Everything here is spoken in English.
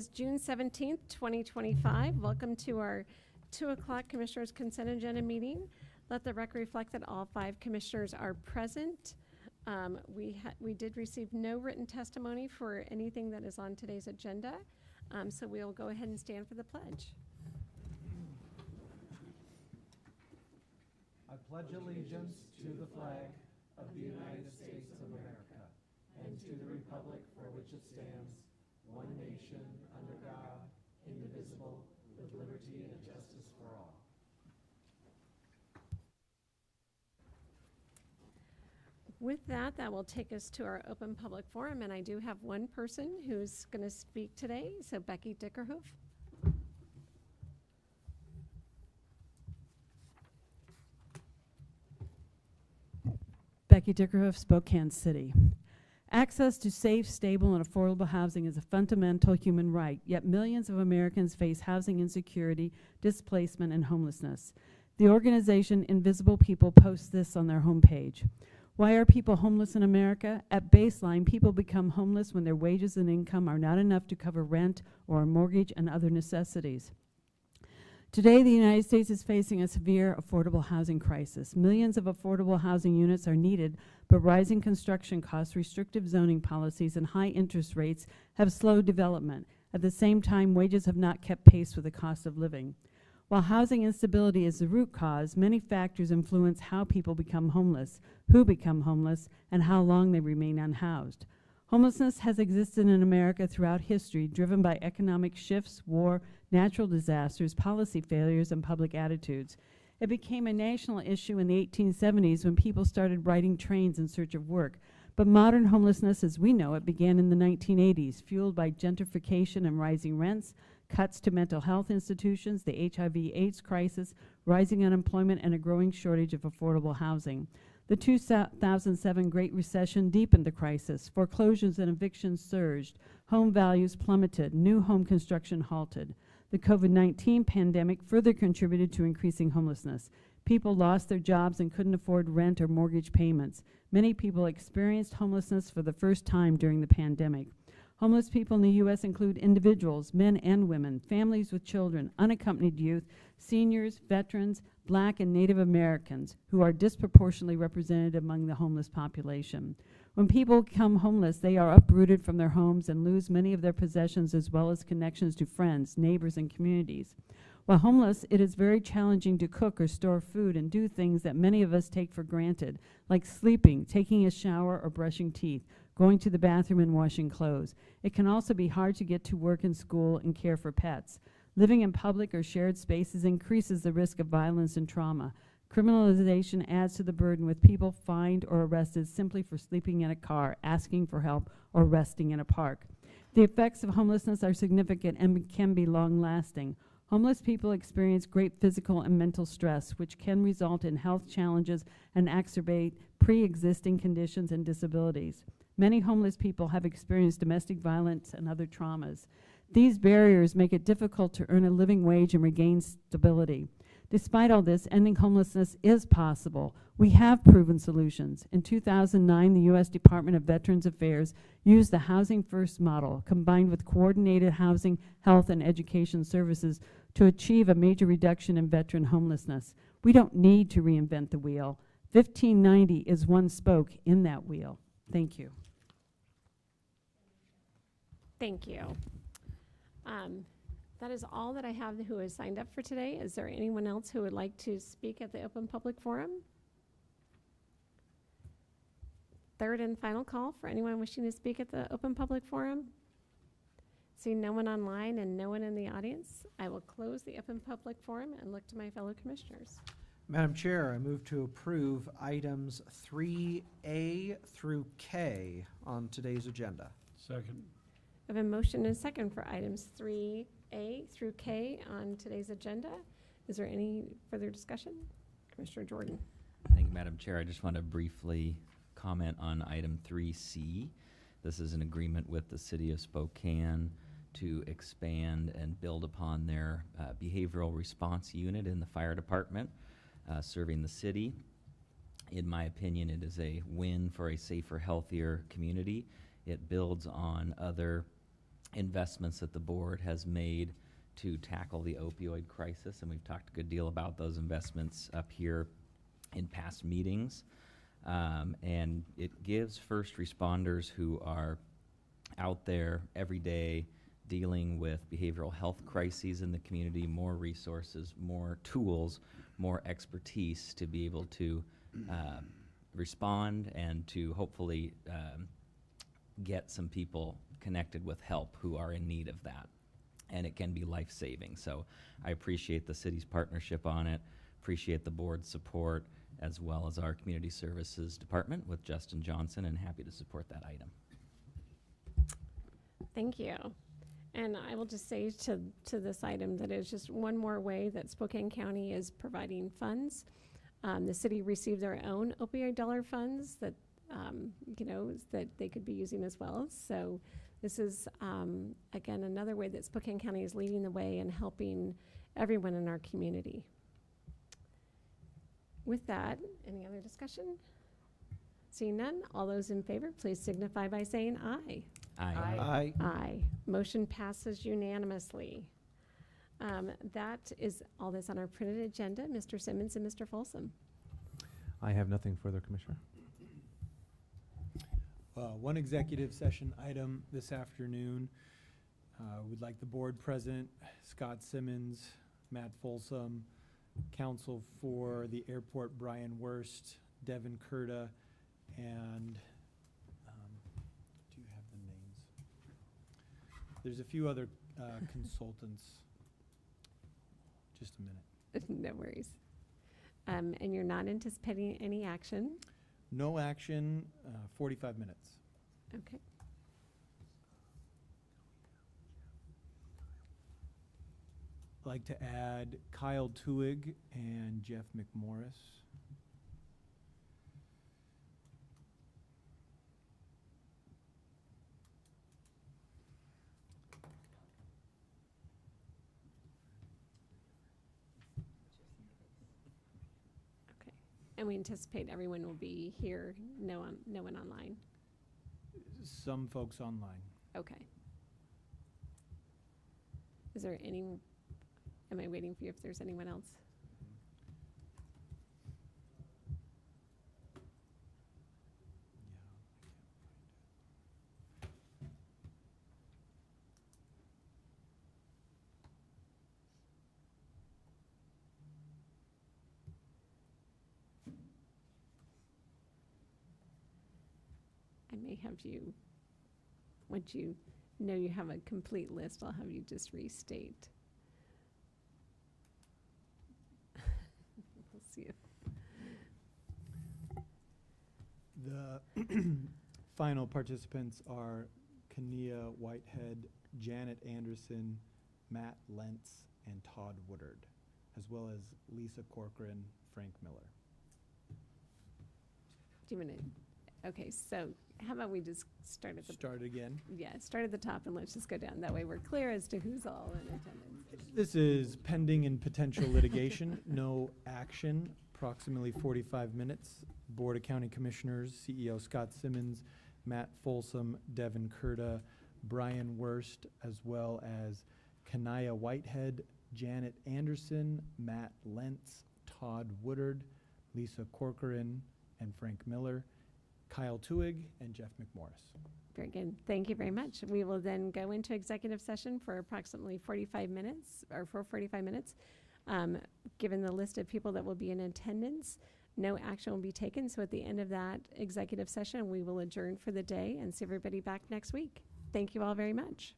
is June 17th, 2025. Welcome to our 2 o'clock Commissioners' Consent Agenda meeting. Let the record reflect that all 5 commissioners are present. We did receive no written testimony for anything that is on today's agenda, so we'll go ahead and stand for the pledge. I pledge allegiance to the flag of the United States of America and to the republic for which it stands, one nation, under God, indivisible, with liberty and justice for all. With that, that will take us to our open public forum, and I do have one person who's going to speak today, so Becky Dickerhoof. Becky Dickerhoof, Spokane City. Access to safe, stable, and affordable housing is a fundamental human right, yet millions of Americans face housing insecurity, displacement, and homelessness. The organization Invisible People posts this on their homepage. Why are people homeless in America? At baseline, people become homeless when their wages and income are not enough to cover rent or a mortgage and other necessities. Today, the United States is facing a severe affordable housing crisis. Millions of affordable housing units are needed, but rising construction costs, restrictive zoning policies, and high interest rates have slowed development. At the same time, wages have not kept pace with the cost of living. While housing instability is the root cause, many factors influence how people become homeless, who become homeless, and how long they remain unhoused. Homelessness has existed in America throughout history, driven by economic shifts, war, natural disasters, policy failures, and public attitudes. It became a national issue in the 1870s when people started riding trains in search of work. But modern homelessness as we know it began in the 1980s, fueled by gentrification and rising rents, cuts to mental health institutions, the HIV/AIDS crisis, rising unemployment, and a growing shortage of affordable housing. The 2007 Great Recession deepened the crisis. Foreclosures and evictions surged. Home values plummeted. New home construction halted. The COVID-19 pandemic further contributed to increasing homelessness. People lost their jobs and couldn't afford rent or mortgage payments. Many people experienced homelessness for the first time during the pandemic. Homeless people in the U.S. include individuals, men and women, families with children, unaccompanied youth, seniors, veterans, Black and Native Americans, who are disproportionately represented among the homeless population. When people become homeless, they are uprooted from their homes and lose many of their possessions as well as connections to friends, neighbors, and communities. While homeless, it is very challenging to cook or store food and do things that many of us take for granted, like sleeping, taking a shower, or brushing teeth, going to the bathroom and washing clothes. It can also be hard to get to work and school and care for pets. Living in public or shared spaces increases the risk of violence and trauma. Criminalization adds to the burden, with people fined or arrested simply for sleeping in a car, asking for help, or resting in a park. The effects of homelessness are significant and can be long-lasting. Homeless people experience great physical and mental stress, which can result in health challenges and exacerbate pre-existing conditions and disabilities. Many homeless people have experienced domestic violence and other traumas. These barriers make it difficult to earn a living wage and regain stability. Despite all this, ending homelessness is possible. We have proven solutions. In 2009, the U.S. Department of Veterans Affairs used the Housing First model, combined with coordinated housing, health, and education services, to achieve a major reduction in veteran homelessness. We don't need to reinvent the wheel. 1590 is one spoke in that wheel. Thank you. Thank you. That is all that I have who has signed up for today. Is there anyone else who would like to speak at the open public forum? Third and final call for anyone wishing to speak at the open public forum. Seeing no one online and no one in the audience, I will close the open public forum and look to my fellow commissioners. Madam Chair, I move to approve items 3A through K on today's agenda. Second. I have a motion and a second for items 3A through K on today's agenda. Is there any further discussion? Commissioner Jordan. Thank you, Madam Chair. I just want to briefly comment on item 3C. This is an agreement with the City of Spokane to expand and build upon their behavioral response unit in the fire department serving the city. In my opinion, it is a win for a safer, healthier community. It builds on other investments that the board has made to tackle the opioid crisis, and we've talked a good deal about those investments up here in past meetings. And it gives first responders who are out there every day dealing with behavioral health crises in the community more resources, more tools, more expertise to be able to respond and to hopefully get some people connected with help who are in need of that. And it can be life-saving. So I appreciate the city's partnership on it, appreciate the board's support, as well as our Community Services Department with Justin Johnson, and happy to support that item. Thank you. And I will just say to this item that it's just one more way that Spokane County is providing funds. The city received their own opioid dollar funds that, that they could be using as well. So this is, again, another way that Spokane County is leading the way and helping everyone in our community. With that, any other discussion? Seeing none, all those in favor, please signify by saying aye. Aye. Aye. Motion passes unanimously. That is all that's on our printed agenda. Mr. Simmons and Mr. Folsom. I have nothing further, Commissioner. One executive session item this afternoon. We'd like the board president, Scott Simmons, Matt Folsom, counsel for the airport, Brian Wurst, Devin Kurta, and do you have the names? There's a few other consultants. Just a minute. No worries. And you're not anticipating any action? No action, 45 minutes. Okay. I'd like to add Kyle Tuig and Jeff McMorris. Okay. And we anticipate everyone will be here, no one online? Some folks online. Okay. Is there any, am I waiting for you if there's anyone else? I may have you, once you know you have a complete list, I'll have you just restate. We'll see if. The final participants are Kania Whitehead, Janet Anderson, Matt Lentz, and Todd Woodard, as well as Lisa Corcoran, Frank Miller. Do you want to, okay, so how about we just start at the, Start again. yeah, start at the top and let's just go down. That way we're clear as to who's all in attendance. This is pending and potential litigation, no action, approximately 45 minutes. Board of County Commissioners, CEO Scott Simmons, Matt Folsom, Devin Kurta, Brian Wurst, as well as Kania Whitehead, Janet Anderson, Matt Lentz, Todd Woodard, Lisa Corcoran, and Frank Miller, Kyle Tuig, and Jeff McMorris. Very good. Thank you very much. We will then go into executive session for approximately 45 minutes, or for 45 minutes. Given the list of people that will be in attendance, no action will be taken. So at the end of that executive session, we will adjourn for the day and see everybody back next week. Thank you all very much.